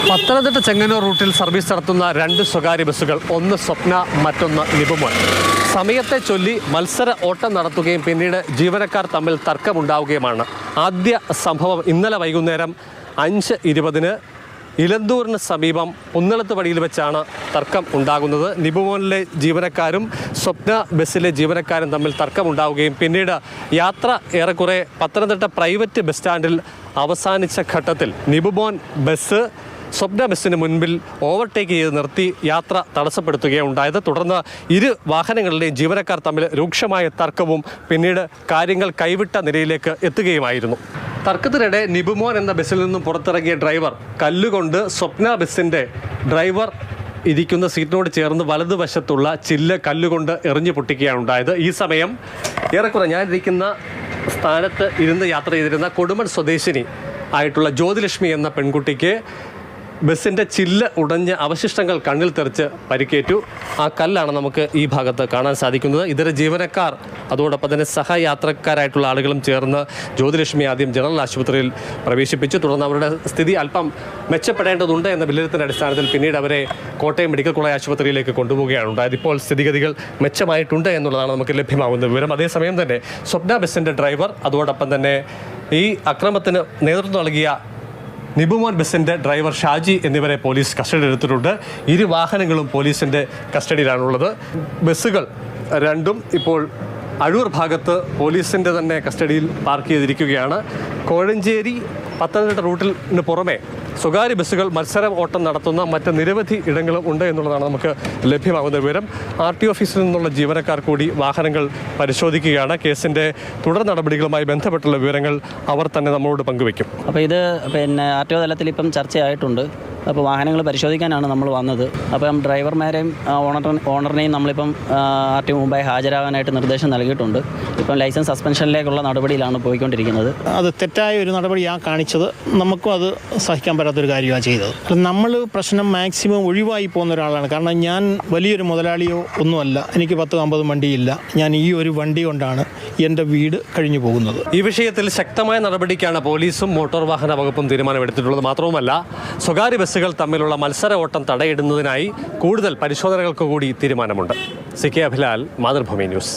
പത്തനംതിട്ട ചെങ്ങന്നൂർ റൂട്ടിൽ സർവീസ് നടത്തുന്ന രണ്ട് സ്വകാര്യ ബസ്സുകൾ, ഒന്ന് സ്വപ്ന, മറ്റൊന്ന് നിബുമോൻ, സമയത്തെ ചൊല്ലി മത്സര ഓട്ടം നടത്തുകയും പിന്നീട് ജീവനക്കാർ തമ്മിൽ തർക്കമുണ്ടാവുകയുമാണ്. ആദ്യ സംഭവം ഇന്നലെ വൈകുന്നേരം 5:20 ഇലന്തൂരിന് സമീപം കുന്നളത്ത് വഴിയിൽ വെച്ചാണ് തർക്കം ഉണ്ടാകുന്നത്. നിബുമോനിലെ ജീവനക്കാരും സ്വപ്ന ബസ്സിലെ ജീവനക്കാരും തമ്മിൽ തർക്കമുണ്ടാവുകയും പിന്നീട് യാത്ര ഏറെക്കുറെ പത്തനംതിട്ട പ്രൈവറ്റ് ബസ് സ്റ്റാൻഡിൽ അവസാനിച്ച ഘട്ടത്തിൽ നിബുമോൻ ബസ് സ്വപ്ന ബസ്സിന് മുൻപിൽ ഓവർടേക്ക് ചെയ്ത് നിർത്തി യാത്ര തടസ്സപ്പെടുത്തുകയുണ്ടായത്. തുടർന്ന് ഇരു വാഹനങ്ങളിലെയും ജീവനക്കാർ തമ്മിൽ രൂക്ഷമായ തർക്കവും പിന്നീട് കാര്യങ്ങൾ കൈവിട്ട നിലയിലേക്ക് എത്തുകയുമായിരുന്നു. തർക്കത്തിനിടെ നിബുമോൻ എന്ന ബസ്സിൽ നിന്നും പുറത്തിറങ്ങിയ ഡ്രൈവർ കല്ലുകൊണ്ട് സ്വപ്ന ബസ്സിൻ്റെ ഡ്രൈവർ ഇരിക്കുന്ന സീറ്റിനോട് ചേർന്ന് വലതുവശത്തുള്ള ചില്ല് കല്ലുകൊണ്ട് എറിഞ്ഞു പൊട്ടിക്കുകയാണ് ഉണ്ടായത്. ഈ സമയം ഏറെക്കുറെ ഞാനിരിക്കുന്ന സ്ഥാനത്ത് ഇരുന്ന് യാത്ര ചെയ്തിരുന്ന കൊടുമൺ സ്വദേശിനി ആയിട്ടുള്ള ജ്യോതിലക്ഷ്മി എന്ന പെൺകുട്ടിക്ക് ബസ്സിൻ്റെ ചില്ല് ഉടഞ്ഞ് അവശിഷ്ടങ്ങൾ കണ്ണിൽ തെറിച്ച് പരിക്കേറ്റു. ആ കല്ലാണ് നമുക്ക് ഈ ഭാഗത്ത് കാണാൻ സാധിക്കുന്നത്. ഇതര ജീവനക്കാർ അതോടൊപ്പം തന്നെ സഹയാത്രക്കാരായിട്ടുള്ള ആളുകളും ചേർന്ന് ജ്യോതിലക്ഷ്മി ആദ്യം ജനറൽ ആശുപത്രിയിൽ പ്രവേശിപ്പിച്ചു. തുടർന്ന് അവരുടെ സ്ഥിതി അല്പം മെച്ചപ്പെടേണ്ടതുണ്ട് എന്ന വിലയിരുത്തലിൻ്റെ അടിസ്ഥാനത്തിൽ പിന്നീട് അവരെ കോട്ടയം മെഡിക്കൽ കോളേജ് ആശുപത്രിയിലേക്ക് കൊണ്ടുപോവുകയാണ് ഉണ്ടായത്. ഇപ്പോൾ സ്ഥിതിഗതികൾ മെച്ചമായിട്ടുണ്ട് എന്നുള്ളതാണ് നമുക്ക് ലഭ്യമാകുന്ന വിവരം. അതേസമയം തന്നെ സ്വപ്ന ബസ്സിൻ്റെ ഡ്രൈവർ അതോടൊപ്പം തന്നെ ഈ അക്രമത്തിന് നേതൃത്വം നൽകിയ നിബുമോൻ ബസ്സിൻ്റെ ഡ്രൈവർ ഷാജി എന്നിവരെ പോലീസ് കസ്റ്റഡിയിലെടുത്തിട്ടുണ്ട്. ഇരു വാഹനങ്ങളും പോലീസിൻ്റെ കസ്റ്റഡിയിലാണുള്ളത്. ബസ്സുകൾ രണ്ടും ഇപ്പോൾ അഴൂർ ഭാഗത്ത് പോലീസിൻ്റെ തന്നെ കസ്റ്റഡിയിൽ പാർക്ക് ചെയ്തിരിക്കുകയാണ്. കോഴഞ്ചേരി പത്തനംതിട്ട റൂട്ടിന് പുറമെ സ്വകാര്യ ബസ്സുകൾ മത്സര ഓട്ടം നടത്തുന്ന മറ്റ് നിരവധി ഇടങ്ങളും ഉണ്ട് എന്നുള്ളതാണ് നമുക്ക് ലഭ്യമാകുന്ന വിവരം. RTO ഓഫീസിൽ നിന്നുള്ള ജീവനക്കാർ കൂടി വാഹനങ്ങൾ പരിശോധിക്കുകയാണ്. കേസിൻ്റെ തുടർ നടപടികളുമായി ബന്ധപ്പെട്ടുള്ള വിവരങ്ങൾ അവർ തന്നെ നമ്മളോട് പങ്കുവയ്ക്കും. അപ്പോൾ ഇത് RTO തലത്തിൽ ഇപ്പം ചർച്ചയായിട്ടുണ്ട്. അപ്പോൾ വാഹനങ്ങൾ പരിശോധിക്കാനാണ് നമ്മൾ വന്നത്. അപ്പം ഡ്രൈവർമാരെയും ഓണറിനെയും നമ്മളിപ്പം RTO മുമ്പായി ഹാജരാകാനായിട്ട് നിർദ്ദേശം നൽകിയിട്ടുണ്ട്. ഇപ്പം ലൈസൻസ് സസ്പെൻഷനിലേക്കുള്ള നടപടിയിലാണ് പോയിക്കൊണ്ടിരിക്കുന്നത്. അത് തെറ്റായ ഒരു നടപടിയാണ് കാണിച്ചത്. നമുക്കും അത് സഹിക്കാൻ പറ്റാത്തൊരു കാര്യമാണ് ചെയ്തത്. നമ്മൾ പ്രശ്നം മാക്സിമം ഒഴിവായി പോകുന്ന ഒരാളാണ്. കാരണം ഞാൻ വലിയൊരു മുതലാളിയോ ഒന്നുമല്ല. എനിക്ക് 10-50 വണ്ടിയില്ല. ഞാൻ ഈ ഒരു വണ്ടി കൊണ്ടാണ് എൻ്റെ വീട് കഴിഞ്ഞു പോകുന്നത്. ഈ വിഷയത്തിൽ ശക്തമായ നടപടിക്കാണ് പോലീസും മോട്ടോർ വാഹന വകുപ്പും തീരുമാനമെടുത്തിട്ടുള്ളത്. മാത്രവുമല്ല, സ്വകാര്യ ബസ്സുകൾ തമ്മിലുള്ള മത്സര ഓട്ടം തടയിടുന്നതിനായി കൂടുതൽ പരിശോധനകൾക്ക് കൂടി തീരുമാനമുണ്ട്. CK Abhilal, Mathrubhumi news.